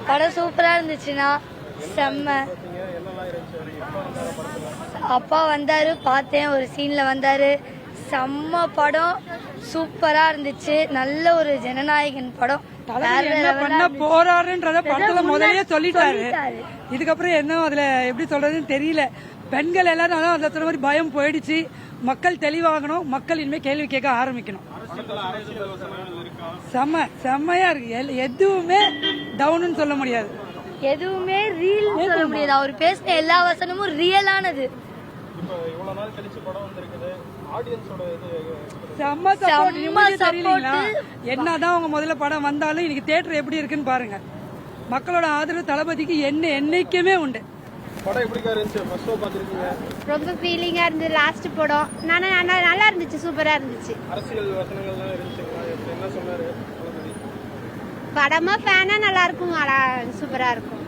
படம் சூப்பரா இருந்துச்சுன்னா செம்ம. அப்பா வந்தாரு, பார்த்தேன், ஒரு சீன்ல வந்தாரு. செம்ம படம், சூப்பரா இருந்துச்சு. நல்ல ஒரு ஜனநாயகன் படம். என்ன பண்ண போறாருன்றத படத்துல முதல்லயே சொல்லிட்டாரு. இதுக்கப்புறம் என்ன அதுல எப்படி சொல்றதுன்னு தெரியல. பெண்கள் எல்லாரும் அந்த சொன்ன மாதிரி பயம் போயிடுச்சு. மக்கள் தெளிவாகணும். மக்கள் இனிமே கேள்வி கேட்க ஆரம்பிக்கணும். செம்மையா இருக்கு. எதுவுமே டவுன்னு சொல்ல முடியாது, எதுவுமே ரீல் சொல்ல முடியாது. அவர் பேசின எல்லா வசனமும் ரியலானது. என்னதான் அவங்க முதல்ல படம் வந்தாலும் இன்னைக்கு தியேட்டர் எப்படி இருக்குன்னு பாருங்க. மக்களோட ஆதரவு தளபதிக்கு என்னைக்குமே உண்டு. ரொம்ப ஃபீலிங்கா இருந்தது லாஸ்ட் படம். நல்லா இருந்துச்சு, சூப்பரா இருந்துச்சு. படமா ஃபேனா நல்லா இருக்கும், சூப்பரா இருக்கும்.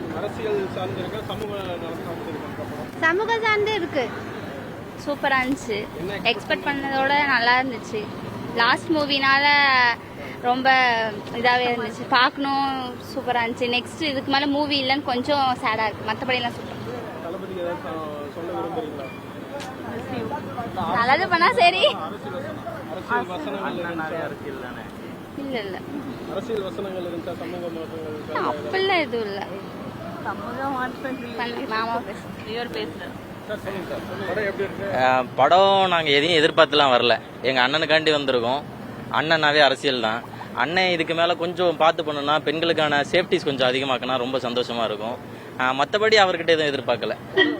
சமூகம் சார்ந்து இருக்கு. சூப்பரா இருந்துச்சு. எக்ஸ்பெக்ட் பண்ணதோட நல்லா இருந்துச்சு. லாஸ்ட் மூவினால ரொம்ப இதாவே இருந்துச்சு, பார்க்கணும். சூப்பரா இருந்துச்சு. நெக்ஸ்ட் இதுக்கு மேல மூவி இல்லைன்னு கொஞ்சம் சேடா இருக்கு. மற்றபடி எல்லாம் சூப்பர். நல்லது பண்ணா சரி. இல்ல இல்ல அப்படிலாம் எதுவும் இல்ல. படம் நாங்கள் எதையும் எதிர்பார்த்துலாம் வரல. எங்கள் அண்ணனுக்காண்டி வந்திருக்கோம். அண்ணனாவே அரசியல் தான். அண்ணன் இதுக்கு மேலே கொஞ்சம் பார்த்து பண்ணணும்னா பெண்களுக்கான சேஃப்டிஸ் கொஞ்சம் அதிகமாக்கினா ரொம்ப சந்தோஷமாக இருக்கும். மற்றபடி அவர்கிட்ட எதுவும் எதிர்பார்க்கல.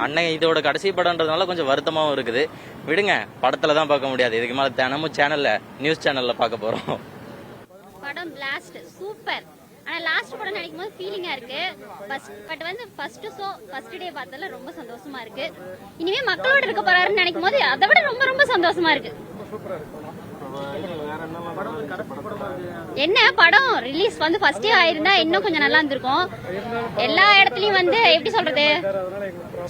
அண்ணன் இதோட கடைசி படம்ன்றதுனால கொஞ்சம் வருத்தமாகவும் இருக்குது. விடுங்க, படத்தில் தான் பார்க்க முடியாது. இதுக்கு மேலே தினமும் சேனலில், நியூஸ் சேனலில் பார்க்க போகிறோம். படம் பிளாஸ்ட் சூப்பர். ஆனா லாஸ்ட் படம் நினைக்கும் போது ஃபீலிங்கா இருக்கு. பட் வந்து ஃபர்ஸ்ட் ஷோ ஃபர்ஸ்ட் டே பார்த்ததுல ரொம்ப சந்தோஷமா இருக்கு. இனிமே மக்களோட இருக்க போறாருன்னு நினைக்கும் போது அதை விட ரொம்ப ரொம்ப சந்தோஷமா இருக்கு. என்ன படம் ரிலீஸ் வந்து ஃபர்ஸ்ட் டே ஆயிருந்தா இன்னும் கொஞ்சம் நல்லா இருந்திருக்கும். எல்லா இடத்துலயும் வந்து எப்படி சொல்றது,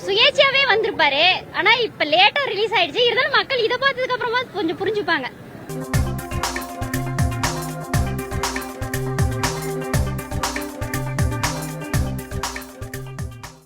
சுயேட்சையாவே வந்திருப்பாரு. ஆனா இப்ப லேட்டா ரிலீஸ் ஆயிடுச்சு. இருந்தாலும் மக்கள் இதை பார்த்ததுக்கு அப்புறமா கொஞ்சம் புரிஞ்சுப்பாங்க.